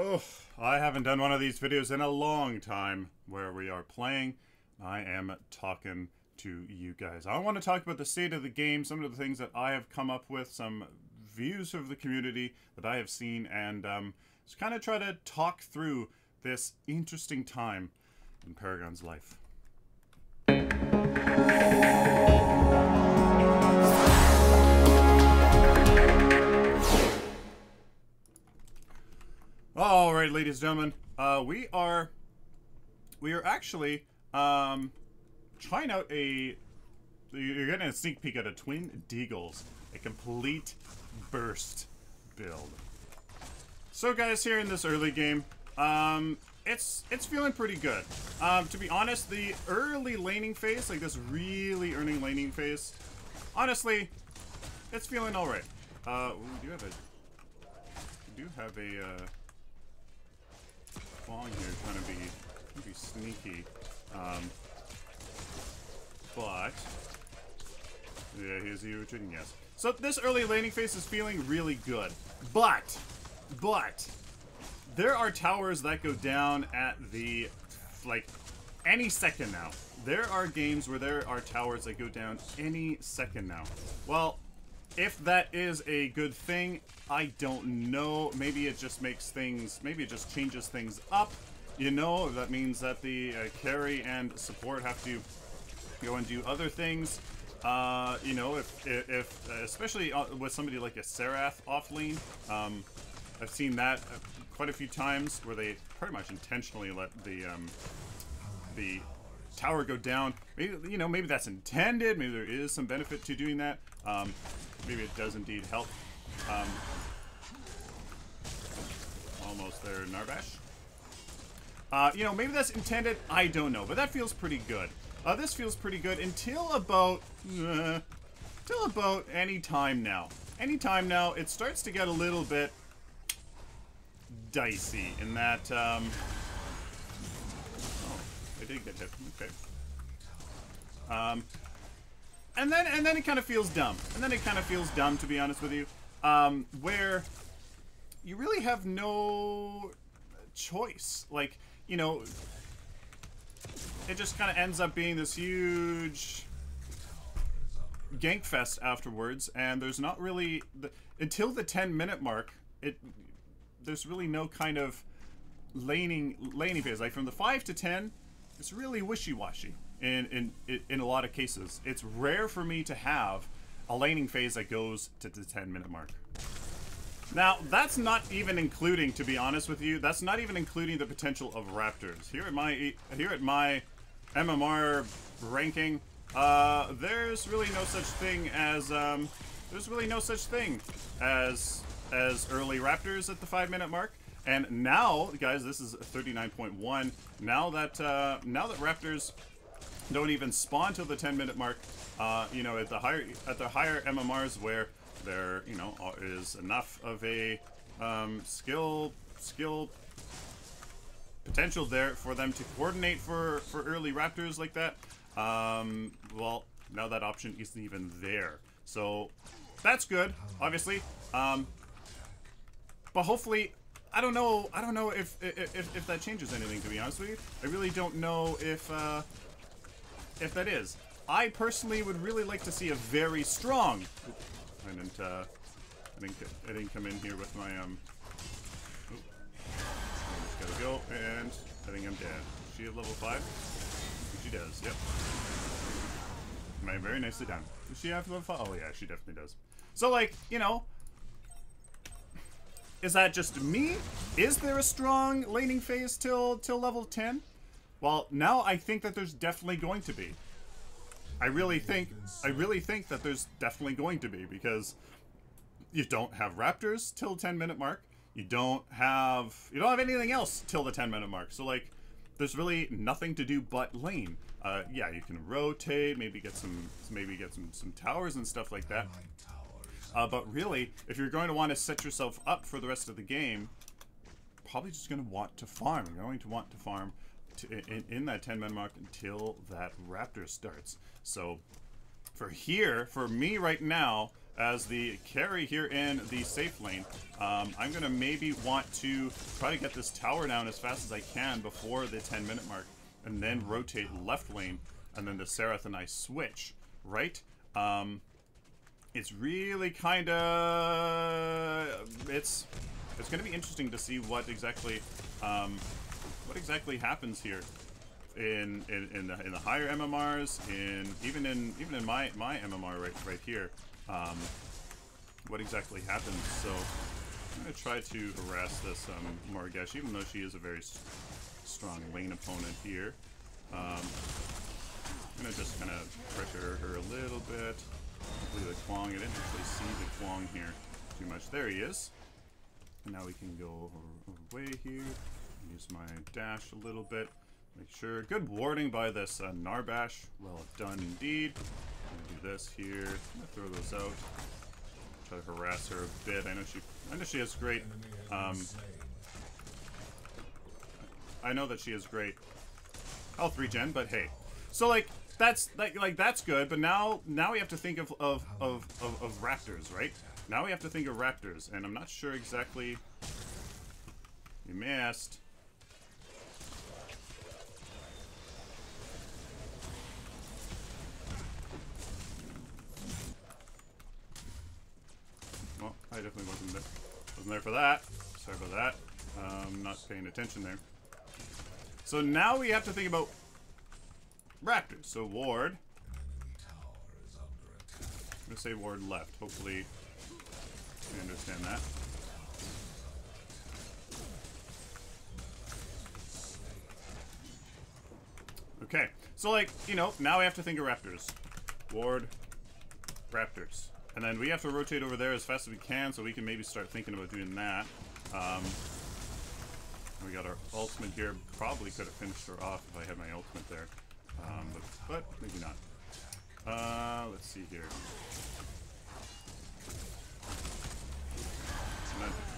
Oh, I haven't done one of these videos in a long time where we are playing. I am talking to you guys. I want to talk about the state of the game, some of the things that I have come up with, some views of the community that I have seen, and just kind of try to talk through this interesting time in Paragon's life. All right, ladies and gentlemen, we are actually trying out you're getting a sneak peek at a Twin Deagles, a complete burst build. So guys, here in this early game, it's feeling pretty good. To be honest, the early laning phase, like this really early laning phase, honestly, it's feeling all right. We do have a Fong here trying to be sneaky, but yeah, he's retreating. Yes. So this early laning phase is feeling really good, but there are towers that go down at the any second now. There are games where there are towers that go down any second now. Well, if that is a good thing, I don't know. Maybe it just makes things, maybe it just changes things up. You know, that means that the carry and support have to go and do other things. You know, if especially with somebody like a Seraph off lane, I've seen that quite a few times where they pretty much intentionally let the tower go down. Maybe, you know, maybe that's intended. Maybe there is some benefit to doing that. Maybe it does indeed help. Almost there, Narbash. You know, maybe that's intended. I don't know, but that feels pretty good. This feels pretty good until about any time now. Any time now, it starts to get a little bit dicey in that. Oh, I did get hit. Okay. And then it kind of feels dumb. And then it kind of feels dumb, to be honest with you, where you really have no choice. Like, you know, it just kind of ends up being this huge gank fest afterwards, and there's not really until the 10-minute mark. There's really no kind of laning phase. Like from the 5 to 10, it's really wishy-washy. In a lot of cases, it's rare for me to have a laning phase that goes to the 10-minute mark. Now, that's not even including, to be honest with you, that's not even including the potential of Raptors. Here at my MMR ranking, there's really no such thing as early Raptors at the 5-minute mark. And now, guys, this is 39.1. Now that Raptors don't even spawn till the 10-minute mark. You know, at the higher MMRs where there, you know, is enough of a skill potential there for them to coordinate for early Raptors like that. Well, now that option isn't even there, so that's good, obviously. But hopefully, I don't know if that changes anything, to be honest with you. I really don't know if that is. I personally would really like to see a very strong. I didn't come in here with my I just gotta go, and I think I'm dead. Is she at level 5? She does. Yep. Very nicely done. Does she have level 5? Oh yeah, she definitely does. So, like, you know, is that just me? Is there a strong laning phase till level 10? Well, now I think that there's definitely going to be. I really think that there's definitely going to be, because you don't have Raptors till 10-minute mark. You don't have anything else till the 10-minute mark. So like, there's really nothing to do but lane. Yeah, you can rotate, maybe get some towers and stuff like that. But really, if you're going to want to set yourself up for the rest of the game, probably just going to want to farm. You're going to want to farm in that 10-minute mark until that Raptor starts. So for me right now, as the carry here in the safe lane. I'm going to maybe want to try to get this tower down as fast as I can before the 10-minute mark, and then rotate left lane, and then the Seraph and I switch, right? It's really kind of... It's going to be interesting to see what exactly happens here in the higher MMRs, even in my MMR right here. What exactly happens? So I'm gonna try to harass this Morgesh, even though she is a very strong lane opponent here. I'm gonna just kind of pressure her a little bit. Hopefully the Kwong, I didn't actually see the Kwong here too much. There he is. And now we can go away here. Use my dash a little bit. Make sure. Good warding by this Narbash. Well done indeed. I'm gonna do this here. I'm gonna throw those out. Try to harass her a bit. I know she has great. I know that she has great health regen, but hey. So like that's that's good. But now we have to think of Raptors, right? Now we have to think of Raptors, and I'm not sure exactly. You missed. Well, I definitely wasn't there for that. Sorry about that. Not paying attention there. So now we have to think about Raptors. So ward. I'm gonna say ward left. Hopefully you understand that. Okay, so like, you know, now we have to think of Raptors. Ward, Raptors. And then we have to rotate over there as fast as we can, so we can maybe start thinking about doing that. We got our ultimate here. Probably could have finished her off if I had my ultimate there. But maybe not. Let's see here.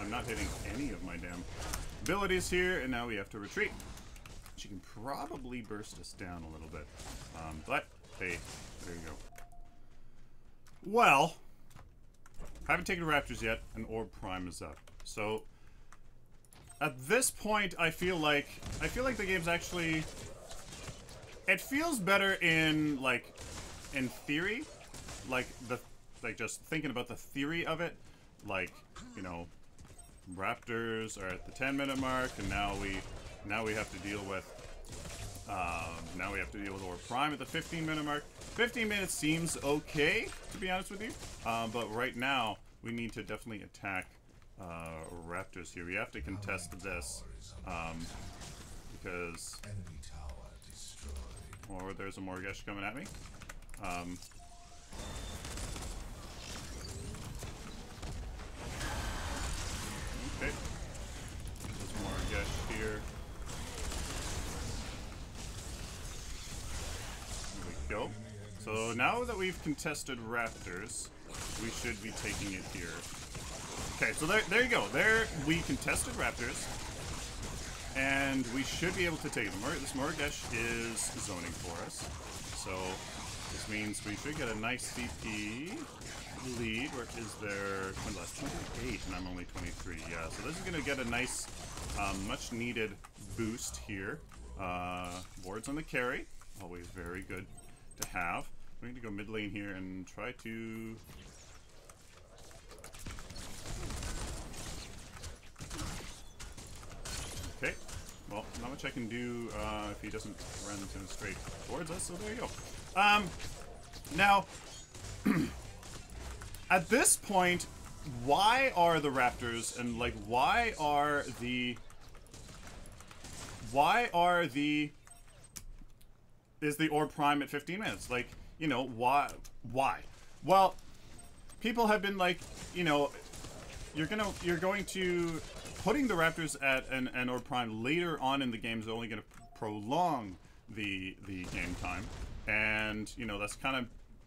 I'm not hitting any of my damn abilities here, and now we have to retreat. She can probably burst us down a little bit. But, hey, there you go. Well, haven't taken Raptors yet, and Orb Prime is up. So, at this point, I feel like the game's actually... It feels better in theory. Just thinking about the theory of it. Like, you know, Raptors are at the 10-minute mark, and now we have to deal with Orb Prime at the 15-minute mark. 15 minutes seems okay, to be honest with you. But right now, we need to definitely attack Raptors here. We have to contest this because... Or there's a Morgesh coming at me. Okay. There's Morgesh here. There we go. So now that we've contested Raptors, we should be taking it here. Okay, so there you go. There we contested Raptors, and we should be able to take them. This Morgesh is zoning for us, so this means we should get a nice CP lead. Where is there? 28, and I'm only 23. Yeah, so this is going to get a nice, much needed boost here. Wards on the carry, always very good to have. We need to go mid lane here and try to... Okay, well, not much I can do if he doesn't run straight towards us, so there you go. Now, at this point, why are the Raptors, and like, why are the... Is the Orb Prime at 15 minutes? Like, you know, why? Well, people have been like, you know, you're going to... Putting the Raptors at an Orb Prime later on in the game is only going to prolong the game time. And, you know, that's kind of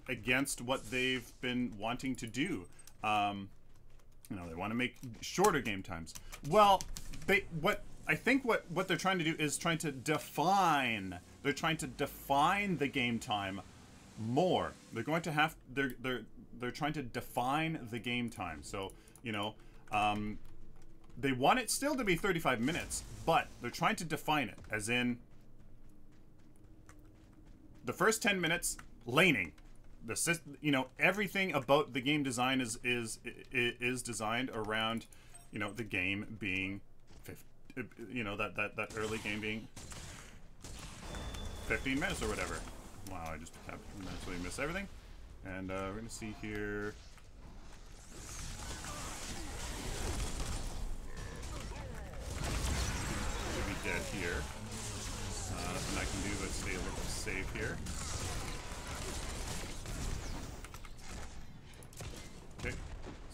against what they've been wanting to do. You know, they want to make shorter game times. Well, I think what they're trying to do is trying to define... They're trying to define the game time more. They're going to have... trying to define the game time. So, you know, they want it still to be 35 minutes, but they're trying to define it, as in the first 10 minutes laning. You know, everything about the game design is designed around, you know, the game being, you know, that early game being 15 minutes or whatever. Wow, I just absolutely missed everything. And we're gonna see here. We'll be dead here. Nothing I can do but stay a little bit safe here. Okay,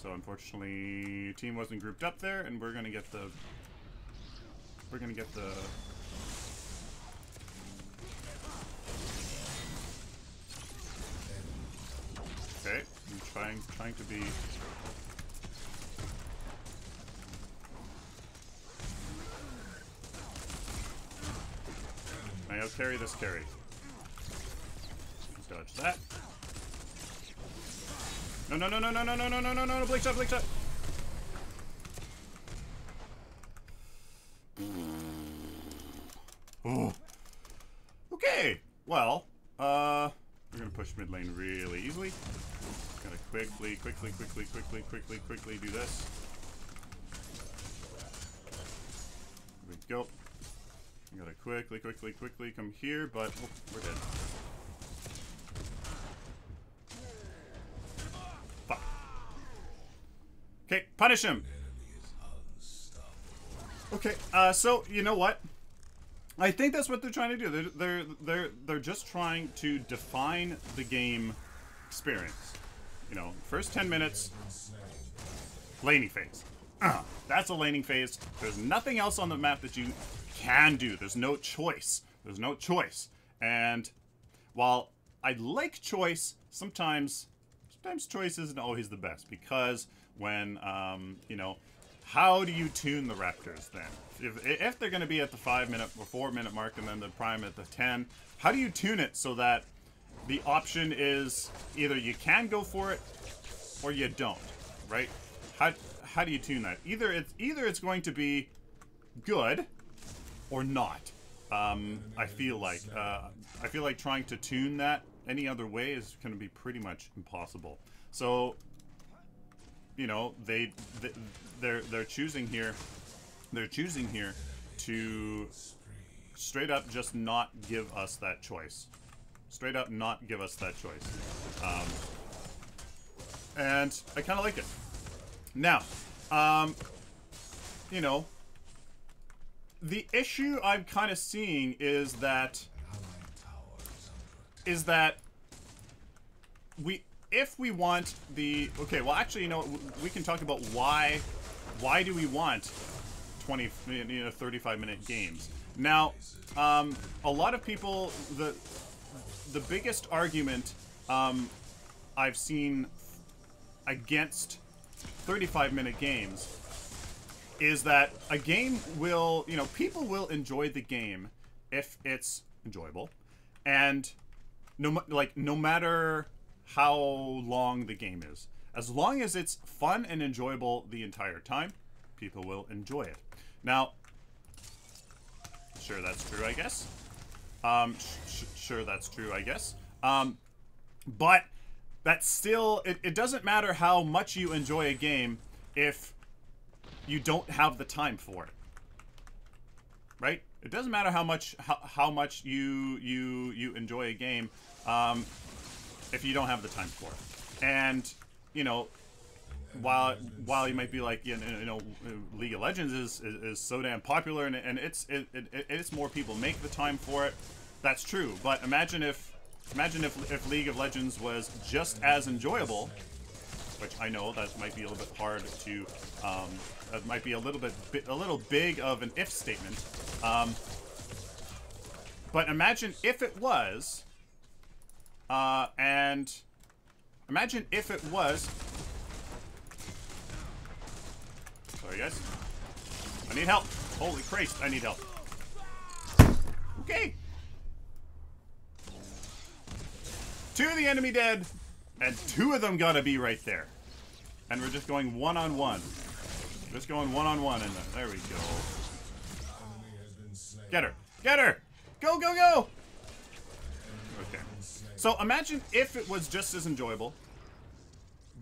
so unfortunately, team wasn't grouped up there, and we're gonna get the. Okay, I'm trying to be. I'll carry this carry. Dodge that. No, no, no, no, no, no, no, no, no, no, no, Blake shot, Blake shot. Oh. Okay, well, we're gonna push mid lane really easily. Gotta quickly do this. There we go. We gotta quickly come here, but oh, we're dead. Fuck. Okay, punish him. Okay, so you know what? I think that's what they're trying to do. They're just trying to define the game experience. You know, first 10 minutes, laning phase. That's a laning phase. There's nothing else on the map that you can do. There's no choice. There's no choice. And while I like choice, sometimes choice isn't always the best, because when you know, how do you tune the Raptors then? If they're going to be at the 5-minute or 4-minute mark and then the Prime at the 10, how do you tune it so that the option is either you can go for it or you don't, right? How do you tune that? Either it's going to be good or not. I feel like trying to tune that any other way is going to be pretty much impossible. So, you know, they're choosing here. They're choosing here to straight up just not give us that choice. Straight up not give us that choice. And I kind of like it. Now, you know, the issue I'm kind of seeing is that if we want the, okay, well actually, you know, we can talk about why do we want 20, you know, 35-minute games. Now, a lot of people, the biggest argument I've seen against 35-minute games is that a game will, you know, people will enjoy the game if it's enjoyable, and no matter how long the game is, as long as it's fun and enjoyable the entire time, people will enjoy it. Now, sure, that's true, I guess. Sure, that's true, I guess. But that's still, it doesn't matter how much you enjoy a game if you don't have the time for it, right? It doesn't matter how much you enjoy a game if you don't have the time for it. And you know, while you might be like, you know, League of Legends is so damn popular, and it's more people make the time for it. That's true. But imagine if League of Legends was just as enjoyable, which I know that might be a little bit hard to, that might be a little big of an if statement. But imagine if it was, and imagine if it was. Sorry, guys. I need help. Holy Christ, I need help. Okay. 2 of the enemy dead. And two of them gotta be right there. And we're just going one-on-one. Just going one-on-one, and there we go. Get her! Get her! Go, go, go! Okay. So imagine if it was just as enjoyable,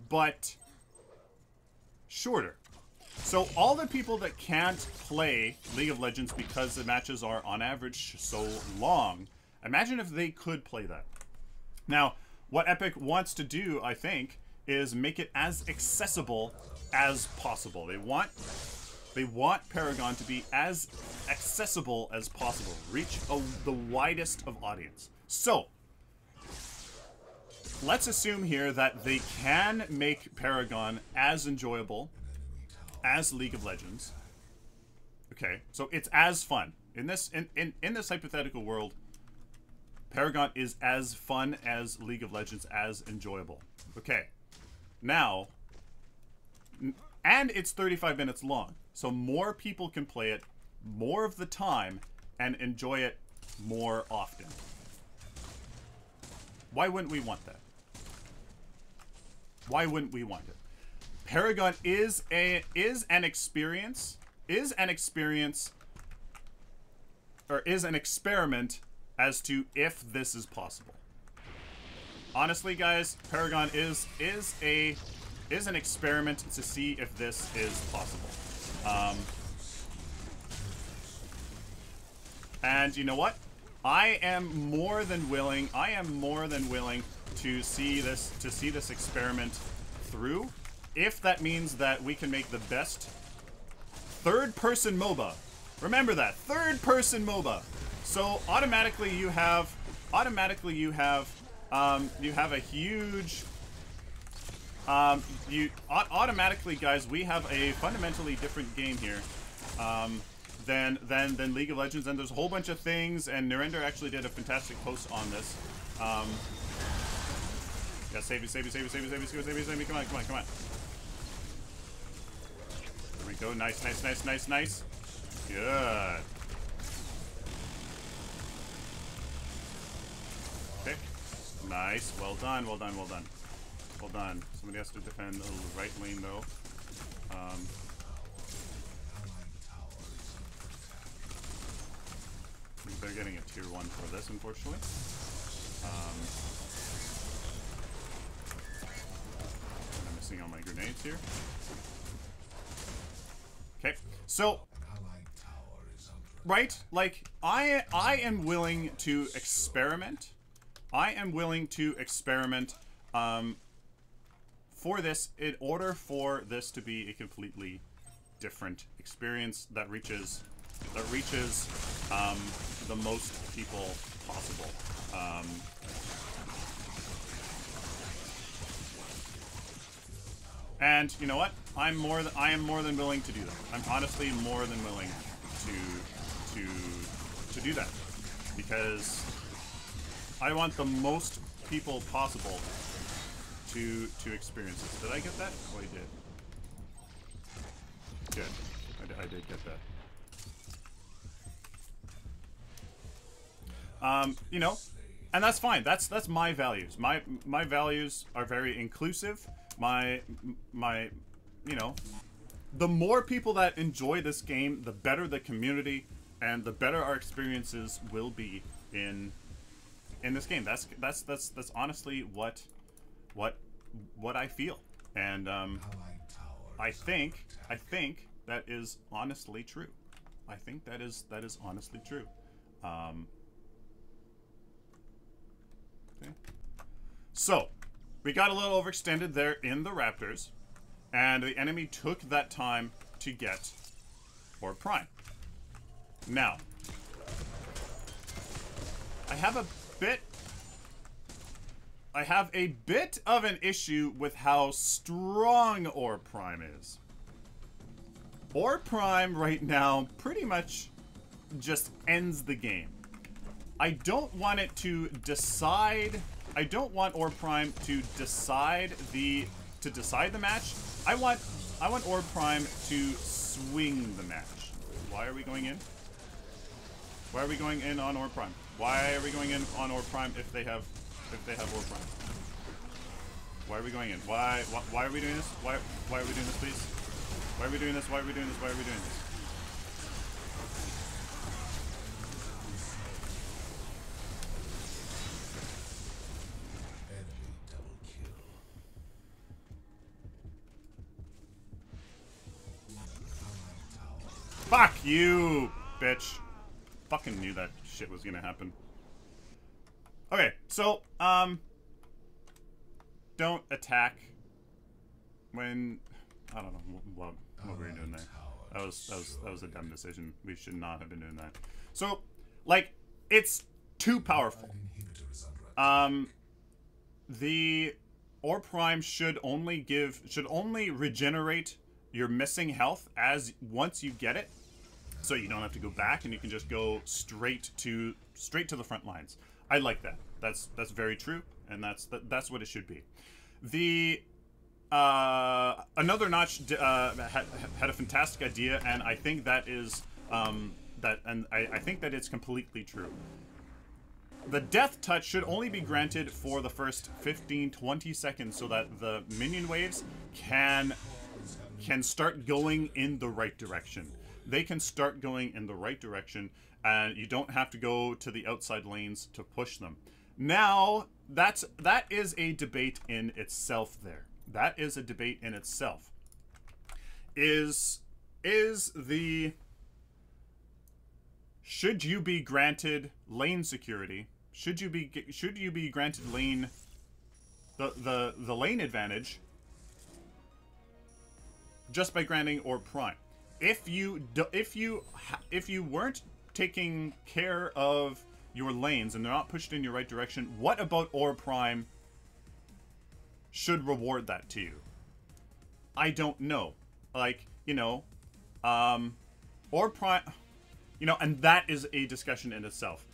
but shorter. So all the people that can't play League of Legends because the matches are on average so long, imagine if they could play that. Now, what Epic wants to do, I think, is make it as accessible as possible. They want Paragon to be as accessible as possible. Reach the widest of audience. So, let's assume here that they can make Paragon as enjoyable as League of Legends. Okay, so it's as fun. In this hypothetical world, Paragon is as fun as League of Legends, as enjoyable. Okay. Now, and it's 35 minutes long, so more people can play it more of the time and enjoy it more often. Why wouldn't we want that? Why wouldn't we want it? Paragon is an experiment as to if this is possible. Honestly, guys, Paragon is an experiment to see if this is possible. And you know what? I am more than willing to see this experiment through, if that means that we can make the best third-person MOBA. Remember that, third-person MOBA. So automatically you have a huge automatically, guys, we have a fundamentally different game here than League of Legends, and there's a whole bunch of things, and Narendra actually did a fantastic post on this. Yeah, save me, come on. There we go, nice. Good. Okay, nice, well done. Somebody has to defend the right lane, though. I think they're getting a tier 1 for this, unfortunately. I'm missing all my grenades here. Okay, so right, like I am willing to experiment. For this, in order for this to be a completely different experience that reaches the most people possible. And you know what? I am more than willing to do that. I'm honestly more than willing to do that, because I want the most people possible to experience this. Did I get that? Oh, I did. Good. I did get that. You know, and that's fine. That's my values. My values are very inclusive. My you know, the more people that enjoy this game, the better the community and the better our experiences will be in this game. That's honestly what I feel, and I think that is honestly true. I think that is honestly true. Okay. So we got a little overextended there in the Raptors, and the enemy took that time to get Orb Prime. Now, I have a bit of an issue with how strong Orb Prime is. Orb Prime right now pretty much just ends the game. I don't want it to decide. I don't want Orb Prime to decide the match. I want Orb Prime to swing the match. Why are we going in? Why are we going in on Orb Prime? Why are we going in on Orb Prime if they have Orb Prime? Why are we going in? Why are we doing this? Why are we doing this, please? Why are we doing this? Why are we doing this? Why are we doing this? Fuck you, bitch. Fucking knew that shit was gonna happen. Okay, so, don't attack when, I don't know what we were doing there. That was a dumb decision. We should not have been doing that. So, like, it's too powerful. The Ore Prime should only regenerate your missing health once you get it. So you don't have to go back, and you can just go straight to the front lines. I like that. That's very true, and that's what it should be. The Another Notch had a fantastic idea, and I think that is I think that it's completely true. The death touch should only be granted for the first 15-20 seconds, so that the minion waves can start going in the right direction. They can start going in the right direction, and you don't have to go to the outside lanes to push them. Now, that is a debate in itself there. That is a debate in itself. Should you be granted lane security? Should you be granted the lane advantage just by granting Ore Prime? If you weren't taking care of your lanes and they're not pushed in your right direction, what about Ore Prime should reward that to you? I don't know. Like, you know, Ore Prime, you know, and that is a discussion in itself.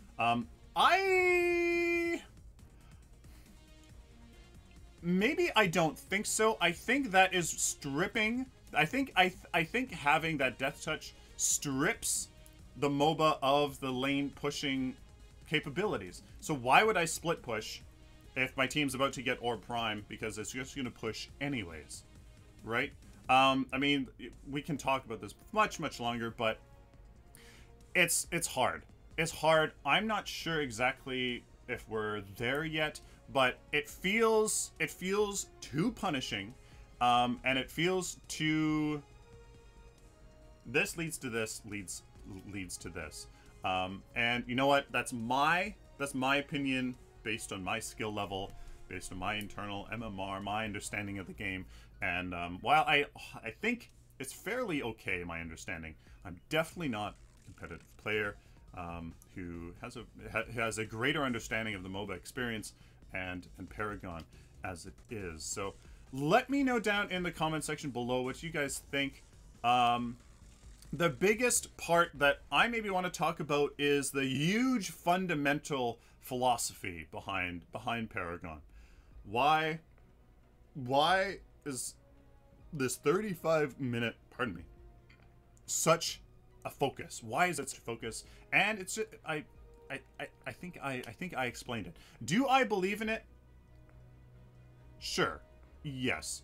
Maybe I don't think so. I think that is stripping. I think having that death touch strips the MOBA of the lane pushing capabilities. So why would I split push if my team's about to get Ore Prime, because it's just going to push anyways, right? I mean, we can talk about this much longer, but it's hard. It's hard. I'm not sure exactly if we're there yet, but it feels too punishing. And it feels too... This leads to this, leads to this. And you know what? That's my opinion, based on my skill level, based on my internal MMR, my understanding of the game. And while I think it's fairly okay, my understanding, I'm definitely not a competitive player who has a greater understanding of the MOBA experience and Paragon as it is. So let me know down in the comment section below what you guys think. The biggest part that I maybe want to talk about is the huge fundamental philosophy behind Paragon. Why is this 35-minute, pardon me, such a focus? Why is it such a focus? And it's just, I think I explained it. Do I believe in it? Sure. Yes.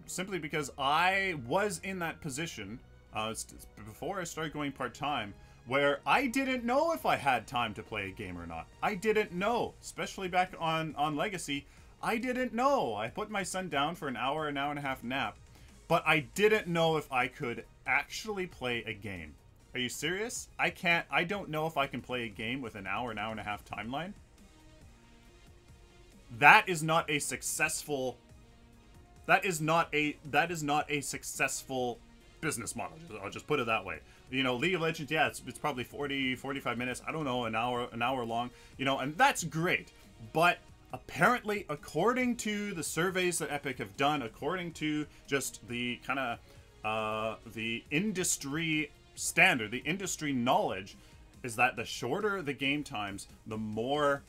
Simply because I was in that position before I started going part-time, where I didn't know if I had time to play a game or not. I didn't know, especially back on Legacy. I didn't know. I put my son down for an hour and a half nap, but I didn't know if I could actually play a game. Are you serious? I don't know if I can play a game with an hour and a half timeline. That is not a successful... That is not a successful business model. I'll just put it that way. You know, League of Legends, yeah, it's probably 45 minutes. I don't know, an hour long. You know, and that's great. But apparently, according to the surveys that Epic have done, according to just the kind of the industry standard, the industry knowledge, is that the shorter the game times, the more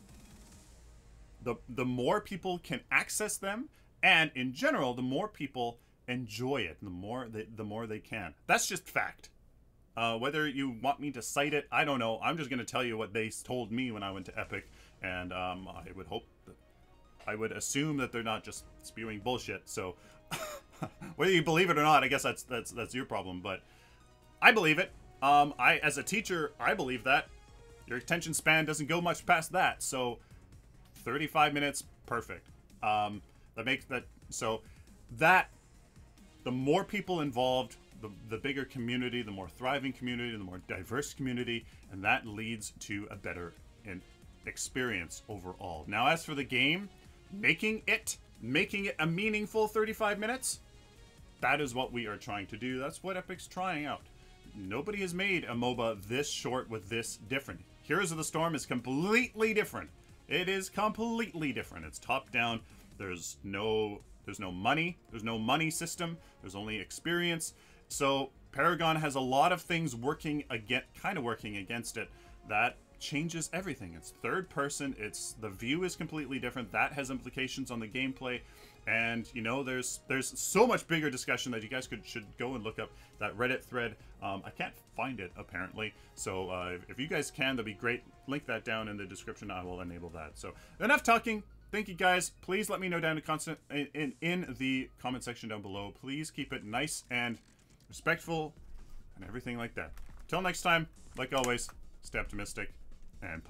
people can access them. And in general, the more people enjoy it, the more they can. That's just fact. Whether you want me to cite it, I don't know. I'm just going to tell you what they told me when I went to Epic, and I would hope that I would assume that they're not just spewing bullshit. So whether you believe it or not, I guess that's your problem. But I believe it. I, as a teacher, I believe that your attention span doesn't go much past that. So 35 minutes, perfect. That makes that so that the more people involved, the bigger community, the more thriving community, the more diverse community, and that leads to a better experience overall. Now, as for the game, making it a meaningful 35 minutes, that is what we are trying to do. That's what Epic's trying out. Nobody has made a MOBA this short with this different. Heroes of the Storm is completely different. It is completely different. It's top down. There's no money. There's no money system. There's only experience. So Paragon has a lot of things working against it. That changes everything. It's third person. The view is completely different. That has implications on the gameplay. And you know, there's so much bigger discussion that you guys should go and look up that Reddit thread. I can't find it apparently. So if you guys can, that'd be great. Link that down in the description. I will enable that. So enough talking. Thank you guys. Please let me know down in the comment section down below. Please keep it nice and respectful and everything like that. Till next time, like always, stay optimistic and positive.